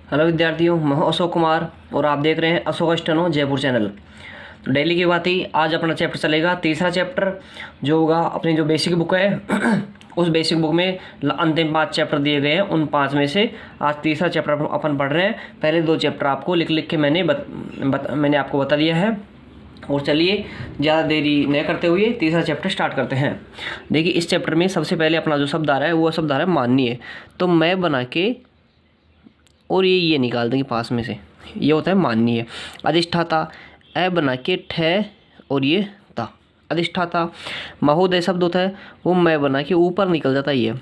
Hello विद्यार्थियों, मैं हूं अशोक कुमार और आप देख रहे हैं अशोक स्टेनो जयपुर चैनल। तो डेली की बात ही आज अपना चैप्टर चलेगा, तीसरा चैप्टर जो होगा अपनी जो बेसिक बुक है उस बेसिक बुक में अंतिम 5 चैप्टर दिए गए हैं। उन 5 में से आज तीसरा चैप्टर अपन पढ़ रहे हैं। पहले 2 चैप्टर आपको लिख लिख के मैंने आपको बता दिया है। और चलिए ज़्यादा देरी न करते हुए तीसरा चैप्टर स्टार्ट करते हैं। देखिए, इस चैप्टर में सबसे पहले अपना जो शब्द आ रहा है वो शब्द आ रहा है माननीय। तो मैं बना के और ये निकाल देंगे पास में से, ये होता है माननीय। अधिष्ठाता ए बना के ठे और ये ता, अधिष्ठाता। महोदय शब्द होता है वो मैं बना के ऊपर निकल जाता है, ये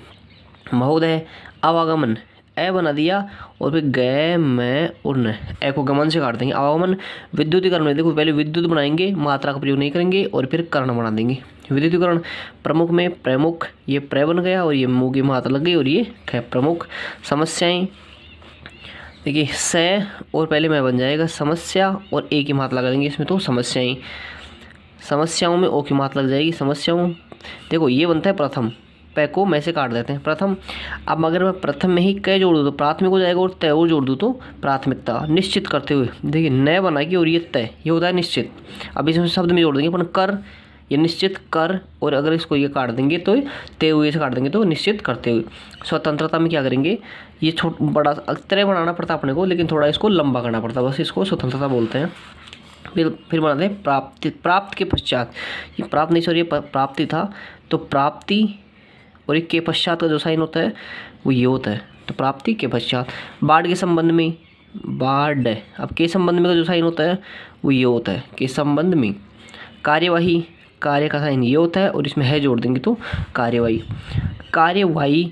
महोदय। आवागमन ए बना दिया और फिर गए मैं और न, ए को गमन से काट देंगे। आवागमन। विद्युतीकरण में देखो, पहले विद्युत बनाएंगे, मात्रा का प्रयोग नहीं करेंगे और फिर कर्ण बना देंगे। विद्युतीकरण। प्रमुख में प्रमुख, ये प्र बन गया और ये मुँह की मात्रा लग गई और ये ख प्रमुख। समस्याएं, देखिए से और पहले मैं बन जाएगा समस्या और ए की मात्रा लगा देंगे इसमें, तो समस्याएं। समस्याओं में ओ की मात्रा लग जाएगी, समस्याओं। देखो ये बनता है प्रथम, पै को मैं से काट देते हैं प्रथम। अब अगर मैं प्रथम में ही क जोड़ दूँ तो प्राथमिक हो जाएगा और तय और जोड़ दूँ तो प्राथमिकता। निश्चित करते हुए, देखिए न बना के और ये तय, ये होता है निश्चित। अब इसमें शब्द में जोड़ देंगे अपन कर, ये निश्चित कर, और अगर इसको ये काट देंगे तो ते हुए से काट देंगे तो निश्चित करते हुए। स्वतंत्रता में क्या करेंगे, ये बड़ा तरह बनाना पड़ता अपने को, लेकिन थोड़ा इसको लंबा करना पड़ता, बस इसको स्वतंत्रता बोलते हैं। फिर बनाते हैं प्राप्ति। प्राप्त के पश्चात, ये प्राप्त नहीं सॉरी, ये प्राप्ति था, तो प्राप्ति और एक के पश्चात का जो साइन होता है वो ये होता है, तो प्राप्ति के पश्चात। बाढ़ के संबंध में, बाढ़। अब के संबंध में का जो साइन होता है वो ये होता है, के संबंध में। कार्यवाही, कार्य का साइन ये होता है और इसमें है जोड़ देंगे तो कार्यवाही। कार्यवाही,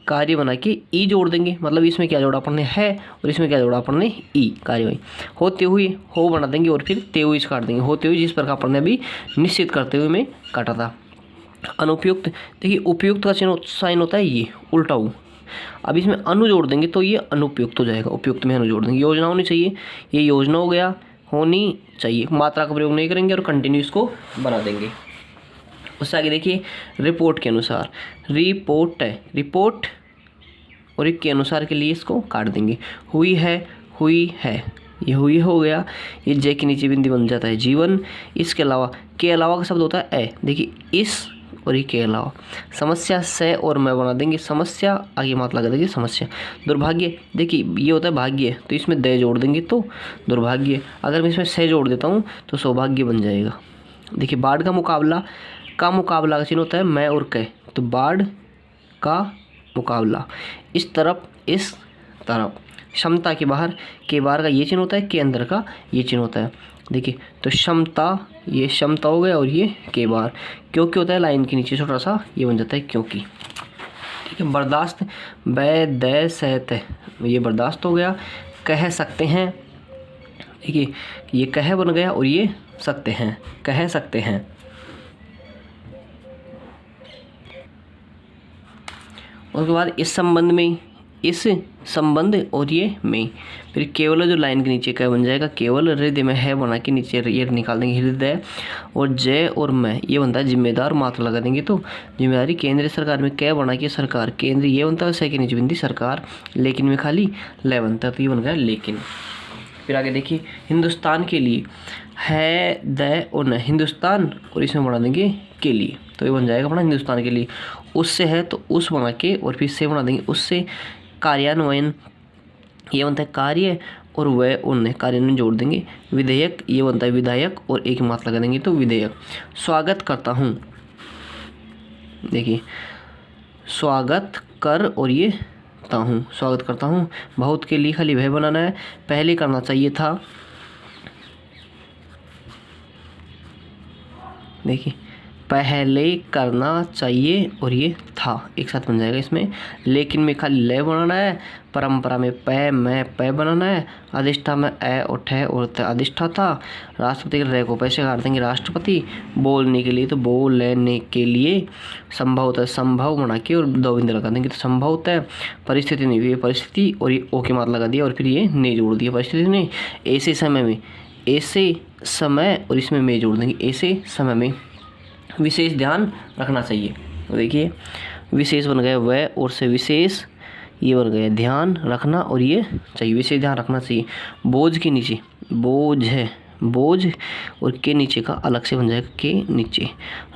कार्य बना के ई जोड़ देंगे, मतलब इसमें क्या जोड़ा अपन ने है और इसमें क्या जोड़ा अपन ने ई, कार्यवाही। होते हुए हो बना देंगे और फिर ते हुए काट देंगे, होते हुए जिस प्रकार अपन ने अभी निश्चित करते हुए में काटा था। अनुपयुक्त, देखिए उपयुक्त का साइन होता है ये उल्टा हु, अब इसमें अनु जोड़ देंगे तो ये अनुपयुक्त हो जाएगा, उपयुक्त में अनु जोड़ देंगे। योजना होनी चाहिए, ये योजना हो गया, होनी चाहिए, मात्रा का प्रयोग नहीं करेंगे और कंटिन्यूस को बना देंगे। उससे आगे देखिए रिपोर्ट के अनुसार, रिपोर्ट है रिपोर्ट और एक के अनुसार के लिए इसको काट देंगे। हुई है, ये हुई हो गया, ये जे के नीचे बिंदी बन जाता है जीवन। इसके अलावा, के अलावा का शब्द होता है ए, देखिए इस और ये के अलावा। समस्या से और मैं बना देंगे समस्या, आगे मात्रा लगा देंगे समस्या। दुर्भाग्य, देखिए ये होता है भाग्य, तो इसमें दे जोड़ देंगे तो दुर्भाग्य। अगर मैं इसमें से जोड़ देता हूँ तो सौभाग्य बन जाएगा। देखिए बाढ़ का मुकाबला का चिन्ह होता है मैं और कै, तो बाढ़ का मुकाबला। इस तरफ इस तरफ। क्षमता के बाहर, के बाहर का ये चिन्ह होता है, के अंदर का ये चिन्ह होता है। देखिए तो क्षमता, ये क्षमता हो गया और ये के बाहर। क्योंकि होता है लाइन के नीचे छोटा सा, ये बन जाता है क्योंकि। ठीक है। बर्दाश्त, बै दै सहते, ये बर्दाश्त हो गया। कह सकते हैं, देखिए ये कह बन गया और ये सकते हैं, कह सकते हैं। उसके बाद इस संबंध में, इस संबंध और ये में, फिर केवल जो लाइन के नीचे क्या बन जाएगा, केवल हृदय में है बना के नीचे ये निकाल देंगे हृदय। और जय और मैं ये बनता है जिम्मेदार, मात्रा लगा देंगे तो जिम्मेदारी। केंद्रीय सरकार में कै बना के सरकार, केंद्र ये बनता है, सै के नीचे बिंदी सरकार। लेकिन में खाली लय बनता है तो ये बन गया लेकिन। फिर आगे देखिए हिंदुस्तान के लिए, है द और न, हिंदुस्तान और इसमें बना देंगे के लिए, तो ये बन जाएगा अपना हिंदुस्तान के लिए। उससे है तो उस बना के और फिर से बना देंगे उससे। कार्यान्वयन, ये बनता है कार्य और वह उन, कार्यान्वयन जोड़ देंगे। विधेयक, ये बनता है विधायक और एक मात्रा लगा देंगे तो विधेयक। स्वागत करता हूँ, देखिए स्वागत कर और ये ता हूँ, स्वागत करता हूँ। बहुत के लिए खाली वह बनाना है, पहले करना चाहिए था, देखिए पहले करना चाहिए और ये था एक साथ बन जाएगा इसमें। लेकिन में खाली लय बनाना है, परंपरा में पै मैं पै बनाना है, अधिष्ठा में ए और ठे और अधिष्ठा था। राष्ट्रपति के रे को पैसे काट देंगे राष्ट्रपति। बोलने के लिए तो बोलने के लिए। संभव होता है संभव बना के और दो बिंदु लगा देंगे तो संभव होता है। परिस्थिति नहीं हुई, परिस्थिति और ये ओ के मात्रा लगा दिया और फिर ये ने जोड़ दिया परिस्थिति ने। ऐसे समय में, ऐसे समय और इसमें में जोड़ देंगे ऐसे समय में। विशेष ध्यान रखना चाहिए, तो देखिए विशेष बन गया वह और से विशेष, ये बन गया ध्यान रखना और ये चाहिए, वैसे ध्यान रखना चाहिए। बोझ के नीचे बोझ है, बोझ और के नीचे का अलग से बन जाएगा के नीचे।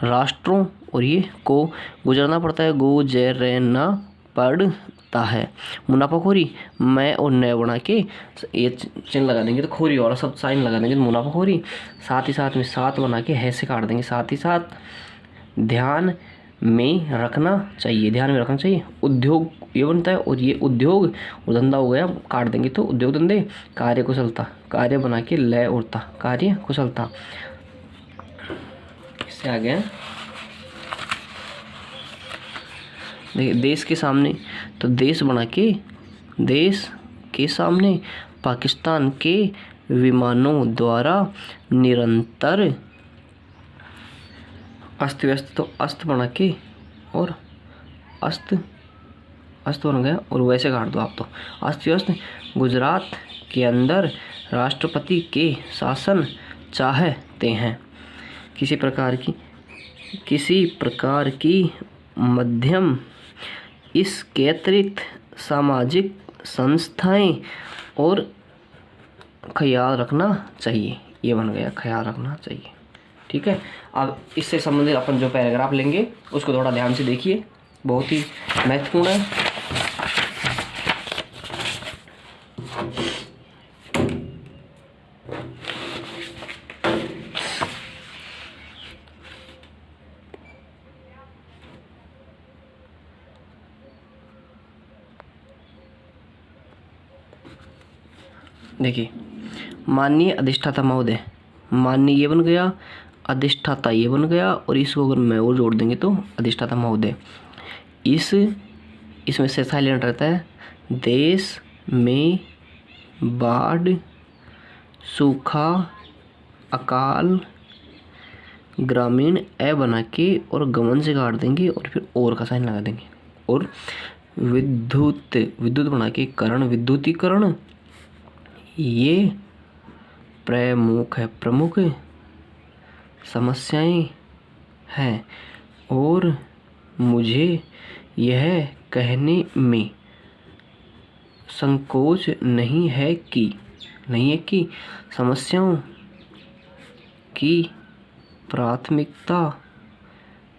राष्ट्रों और ये को गुजरना पड़ता है, गुजरना पड़ता है। मुनाफाखोरी मैं और न बना के ये चिन्ह लगा देंगे तो खोरी वाला सब साइन लगा देंगे तो मुनाफाखोरी। साथ ही साथ में साथ बना के है से काट देंगे। साथ ही साथ ध्यान में रखना चाहिए, ध्यान में रखना चाहिए। उद्योग ये बनता है और ये उद्योग और धंधा हो गया, काट देंगे तो उद्योग धंधे। कार्य कुशलता कार्य बना के लय उड़ता कार्य कुशलता। इससे आगे हैं देखिए देश के सामने, तो देश बना के देश के सामने पाकिस्तान के विमानों द्वारा निरंतर अस्त व्यस्त, तो अस्त बना के और अस्त बन गया और वैसे काट दो आप तो अस्त व्यस्त। गुजरात के अंदर राष्ट्रपति के शासन चाहते हैं। किसी प्रकार की मध्यम इसके अतिरिक्त सामाजिक संस्थाएं और ख्याल रखना चाहिए। ये बन गया ख्याल रखना चाहिए। ठीक है, अब इससे संबंधित अपन जो पैराग्राफ लेंगे उसको थोड़ा ध्यान से देखिए, बहुत ही महत्वपूर्ण है। देखिए माननीय अधिष्ठाता महोदय, माननीय ये बन गया, अधिष्ठाता ये बन गया और इसको अगर मैं और जोड़ देंगे तो अधिष्ठाता महोदय। इसमें से साइलेंट रहता है। देश में बाढ़, सूखा, अकाल, ग्रामीण ए बना के और गमन से काट देंगे और फिर और का साइन लगा देंगे। और विद्युत बना के करण, विद्युतीकरण ये प्रमुख समस्याएं हैं और मुझे यह कहने में संकोच नहीं है कि समस्याओं की प्राथमिकता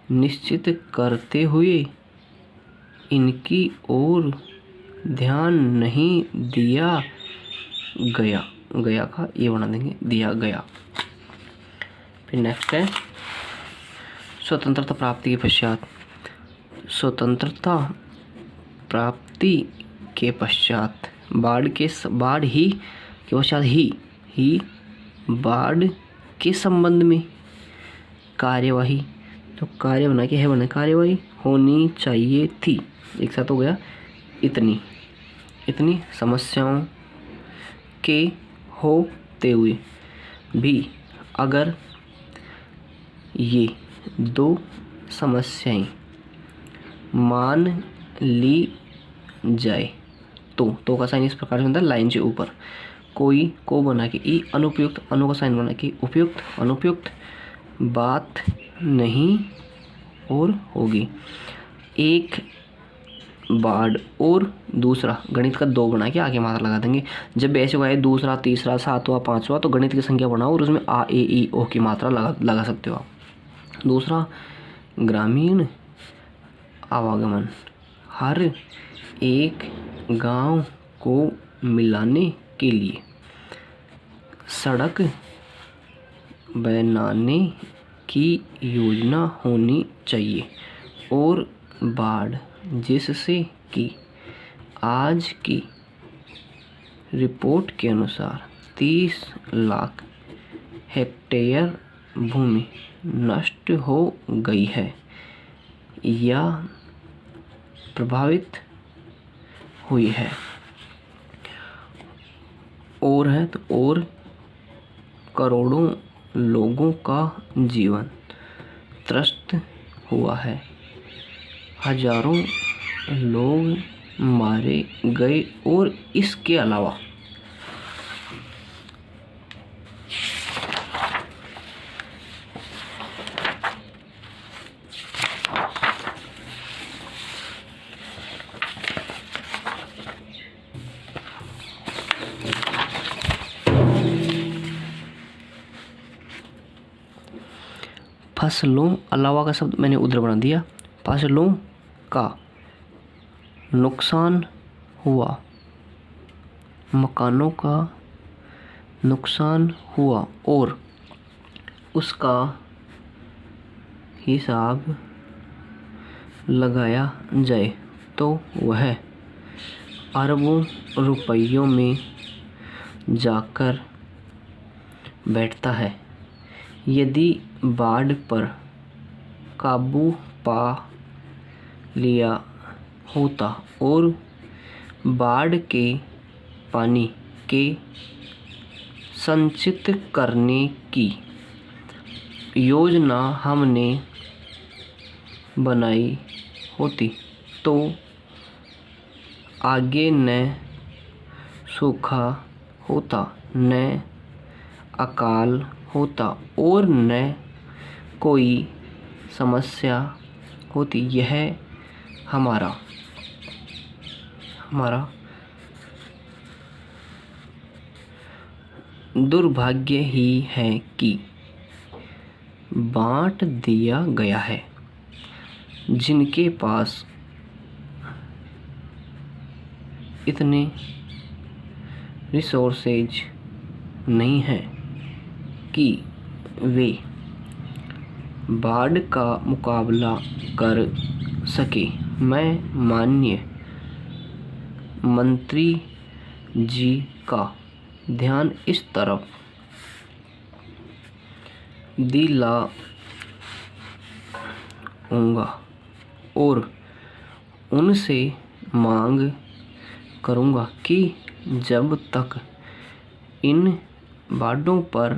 निश्चित करते हुए इनकी ओर ध्यान नहीं दिया गया का ये बना देंगे दिया गया। फिर नेक्स्ट है स्वतंत्रता प्राप्ति के पश्चात। स्वतंत्रता प्राप्ति के पश्चात बाढ़ के पश्चात ही बाढ़ के संबंध में कार्यवाही, तो कार्य बना के है बना कार्यवाही होनी चाहिए थी। एक साथ हो गया इतनी समस्याओं के होते हुए भी अगर ये दो समस्याएं मान ली जाए तो का साइन इस प्रकार से बनता है लाइन से ऊपर। कोई को बना के ई अनुपयुक्त, अनु का साइन बना के उपयुक्त, अनुपयुक्त बात नहीं और होगी। एक बाढ़ और दूसरा गणित का दो बना के आगे मात्रा लगा देंगे। जब ऐसे हुआ है दूसरा, तीसरा, सातवां, पांचवा तो गणित की संख्या बनाओ और उसमें आ, ए, ई, ओ की मात्रा लगा सकते हो आप। दूसरा ग्रामीण आवागमन, हर एक गांव को मिलाने के लिए सड़क बनाने की योजना होनी चाहिए। और बाढ़ जिससे कि आज की रिपोर्ट के अनुसार 30 लाख हेक्टेयर भूमि नष्ट हो गई है या प्रभावित हुई है। और है तो और करोड़ों लोगों का जीवन त्रस्त हुआ है, हजारों लोग मारे गए और इसके अलावा फसलों, अलावा का शब्द मैंने उधर बना दिया, फसलों का नुकसान हुआ, मकानों का नुकसान हुआ और उसका हिसाब लगाया जाए तो वह अरबों रुपयों में जाकर बैठता है। यदि बाढ़ पर काबू पा लिया होता और बाढ़ के पानी के संचित करने की योजना हमने बनाई होती तो आगे न सूखा होता, न अकाल होता और न कोई समस्या होती। यह हमारा दुर्भाग्य ही है कि बांट दिया गया है। जिनके पास इतने रिसोर्सेज नहीं हैं कि वे बाढ़ का मुकाबला कर सके। मैं माननीय मंत्री जी का ध्यान इस तरफ दिलाऊंगा और उनसे मांग करूंगा कि जब तक इन बाढ़ों पर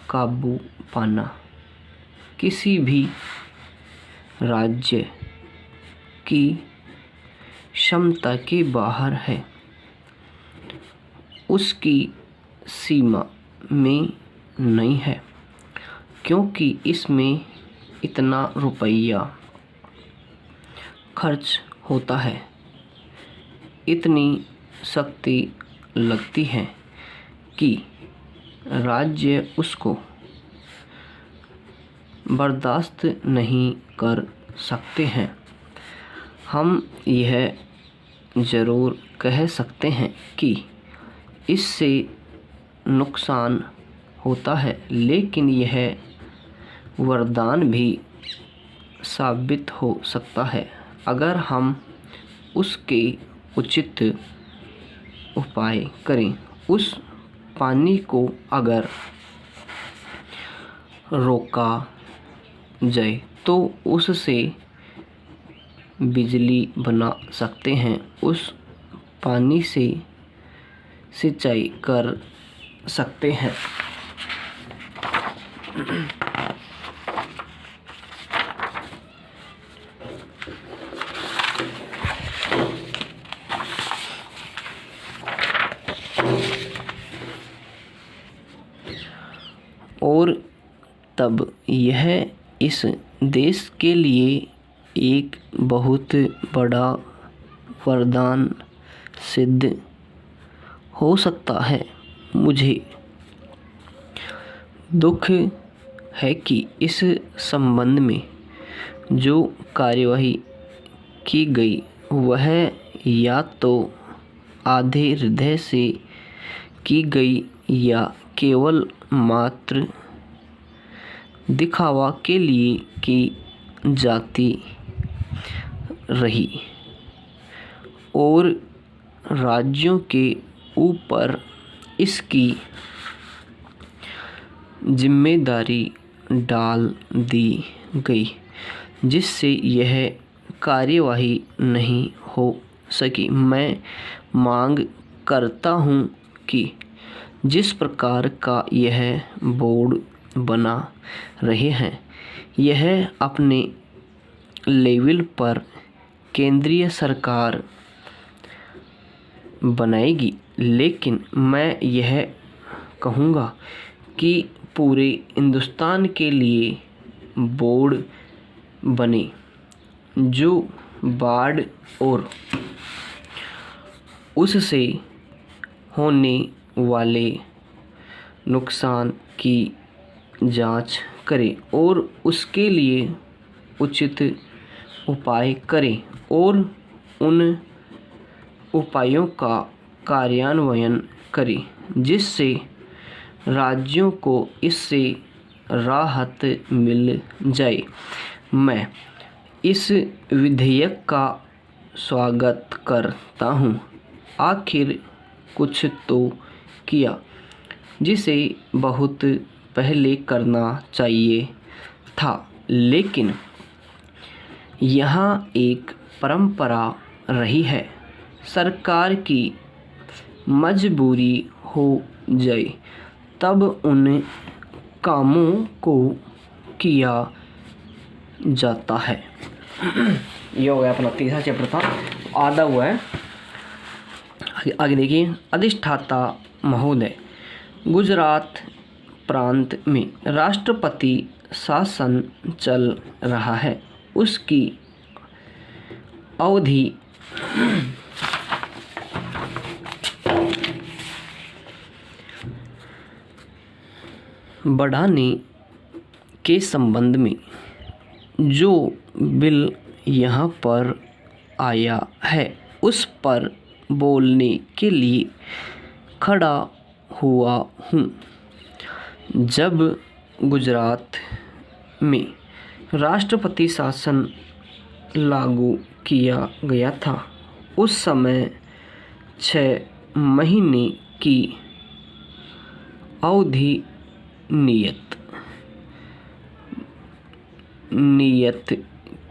काबू पाना किसी भी राज्य की क्षमता के बाहर है, उसकी सीमा में नहीं है, क्योंकि इसमें इतना रुपया खर्च होता है, इतनी शक्ति लगती है कि राज्य उसको बर्दाश्त नहीं कर सकते हैं। हम यह ज़रूर कह सकते हैं कि इससे नुकसान होता है, लेकिन यह वरदान भी साबित हो सकता है अगर हम उसके उचित उपाय करें। उस पानी को अगर रोका जाए तो उससे बिजली बना सकते हैं, उस पानी से सिंचाई कर सकते हैं। और तब यह इस देश के लिए एक बहुत बड़ा वरदान सिद्ध हो सकता है। मुझे दुख है कि इस संबंध में जो कार्यवाही की गई वह या तो आधे हृदय से की गई या केवल मात्र दिखावा के लिए की जाती रही और राज्यों के ऊपर इसकी जिम्मेदारी डाल दी गई, जिससे यह कार्यवाही नहीं हो सकी। मैं मांग करता हूं कि जिस प्रकार का यह बोर्ड बना रहे हैं, यह अपने लेवल पर केंद्रीय सरकार बनाएगी, लेकिन मैं यह कहूँगा कि पूरे हिंदुस्तान के लिए बोर्ड बने जो बाढ़ और उससे होने वाले नुकसान की जांच करें और उसके लिए उचित उपाय करें और उन उपायों का कार्यान्वयन करें जिससे राज्यों को इससे राहत मिल जाए। मैं इस विधेयक का स्वागत करता हूँ। आखिर कुछ तो किया जिसे बहुत पहले करना चाहिए था, लेकिन यहाँ एक परंपरा रही है। सरकार की मजबूरी हो जाए तब उन कामों को किया जाता है। ये हो गया अपना तीसरा चैप्टर था, आधा हुआ है। आगे देखिए, अधिष्ठाता महोदय, गुजरात प्रांत में राष्ट्रपति शासन चल रहा है। उसकी अवधि बढ़ाने के संबंध में जो बिल यहाँ पर आया है उस पर बोलने के लिए खड़ा हुआ हूँ। जब गुजरात में राष्ट्रपति शासन लागू किया गया था उस समय 6 महीने की अवधि नियत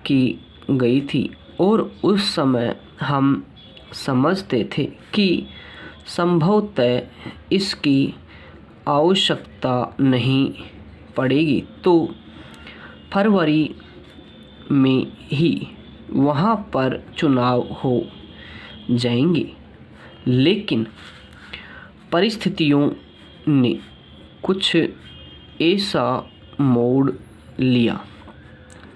की गई थी और उस समय हम समझते थे कि संभवतः इसकी आवश्यकता नहीं पड़ेगी, तो फरवरी में ही वहाँ पर चुनाव हो जाएंगे। लेकिन परिस्थितियों ने कुछ ऐसा मोड़ लिया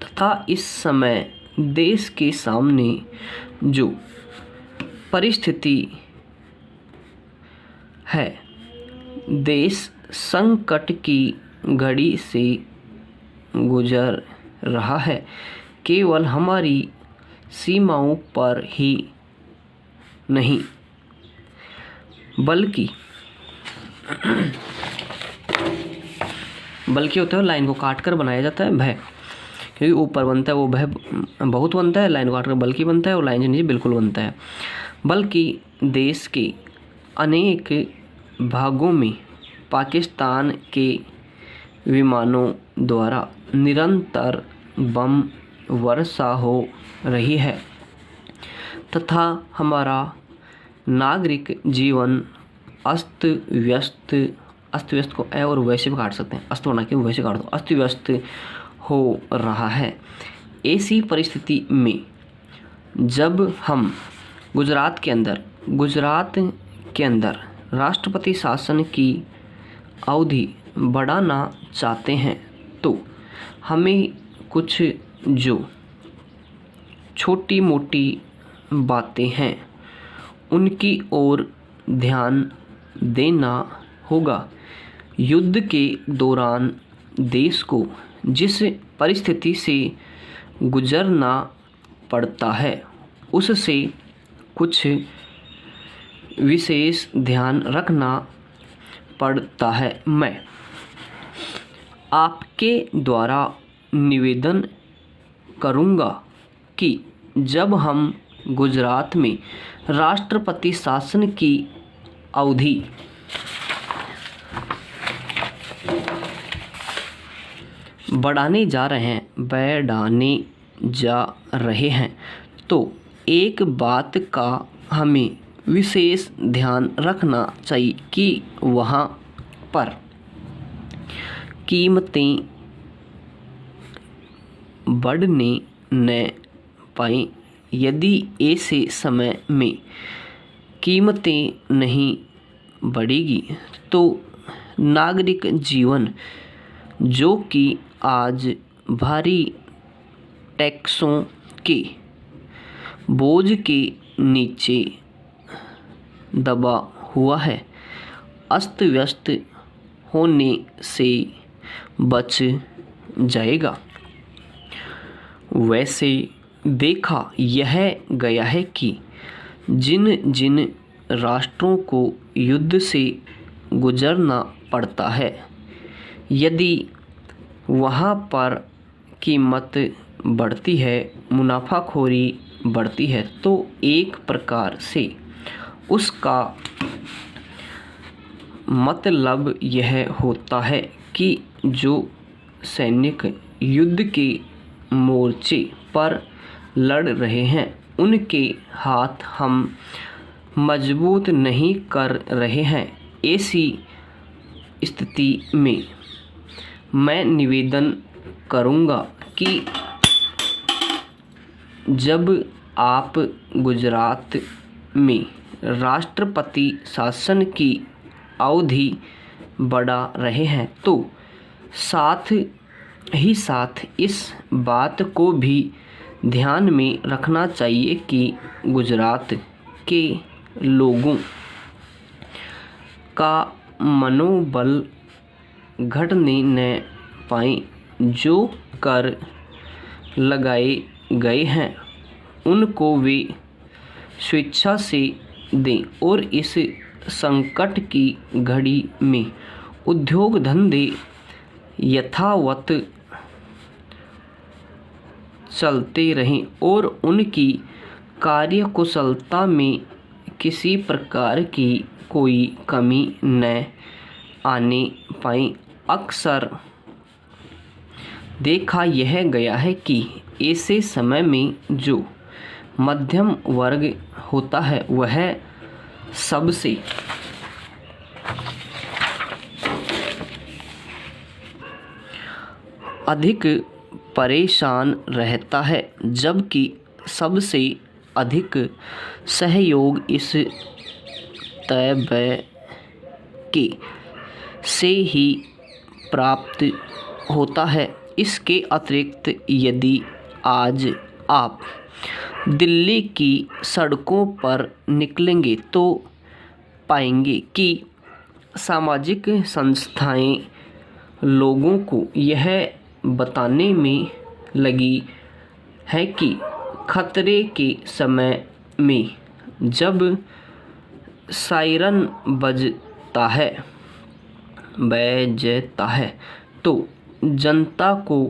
तथा इस समय देश के सामने जो परिस्थिति है, देश संकट की घड़ी से गुजर रहा है। केवल हमारी सीमाओं पर ही नहीं बल्कि होता है, लाइन को काट कर बनाया जाता है भय, क्योंकि ऊपर बनता है वो भय बहुत बनता है, लाइन को काट कर बल्कि बनता है और लाइन से नीचे बिल्कुल बनता है। बल्कि देश के अनेक भागों में पाकिस्तान के विमानों द्वारा निरंतर बम वर्षा हो रही है तथा हमारा नागरिक जीवन अस्त व्यस्त को ए और वैसे भी काट सकते हैं, अस्त बना के वैसे काट दो, अस्त व्यस्त हो रहा है। ऐसी परिस्थिति में जब हम गुजरात के अंदर राष्ट्रपति शासन की अवधि बढ़ाना चाहते हैं तो हमें कुछ जो छोटी मोटी बातें हैं उनकी ओर ध्यान देना होगा। युद्ध के दौरान देश को जिस परिस्थिति से गुजरना पड़ता है उससे कुछ विशेष ध्यान रखना पड़ता है। मैं आपके द्वारा निवेदन करूंगा कि जब हम गुजरात में राष्ट्रपति शासन की अवधि बढ़ाने जा रहे हैं तो एक बात का हमें विशेष ध्यान रखना चाहिए कि वहाँ पर कीमतें बढ़ने न पाएं। यदि ऐसे समय में कीमतें नहीं बढ़ेगी तो नागरिक जीवन जो कि आज भारी टैक्सों के बोझ के नीचे दबा हुआ है, अस्त व्यस्त होने से बच जाएगा। वैसे देखा यह गया है कि जिन जिन राष्ट्रों को युद्ध से गुजरना पड़ता है, यदि वहाँ पर कीमत बढ़ती है, मुनाफाखोरी बढ़ती है, तो एक प्रकार से उसका मतलब यह होता है कि जो सैनिक युद्ध के मोर्चे पर लड़ रहे हैं, उनके हाथ हम मजबूत नहीं कर रहे हैं। ऐसी स्थिति में मैं निवेदन करूंगा कि जब आप गुजरात में राष्ट्रपति शासन की अवधि बढ़ा रहे हैं, तो साथ ही साथ इस बात को भी ध्यान में रखना चाहिए कि गुजरात के लोगों का मनोबल घटने न पाए। जो कर लगाए गए हैं उनको वे स्वेच्छा से दें और इस संकट की घड़ी में उद्योग धंधे यथावत चलते रहें और उनकी कार्यकुशलता में किसी प्रकार की कोई कमी न आने पाए। अक्सर देखा यह गया है कि ऐसे समय में जो मध्यम वर्ग होता है वह सबसे अधिक परेशान रहता है, जबकि सबसे अधिक सहयोग इस तय के से ही प्राप्त होता है। इसके अतिरिक्त यदि आज आप दिल्ली की सड़कों पर निकलेंगे तो पाएंगे कि सामाजिक संस्थाएं लोगों को यह बताने में लगी है कि खतरे के समय में जब सायरन बजता है तो जनता को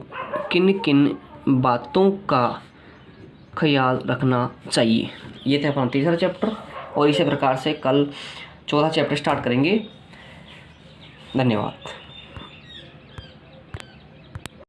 किन किन बातों का ख्याल रखना चाहिए। ये था अपना तीसरा चैप्टर और इसी प्रकार से कल चौथा चैप्टर स्टार्ट करेंगे। धन्यवाद।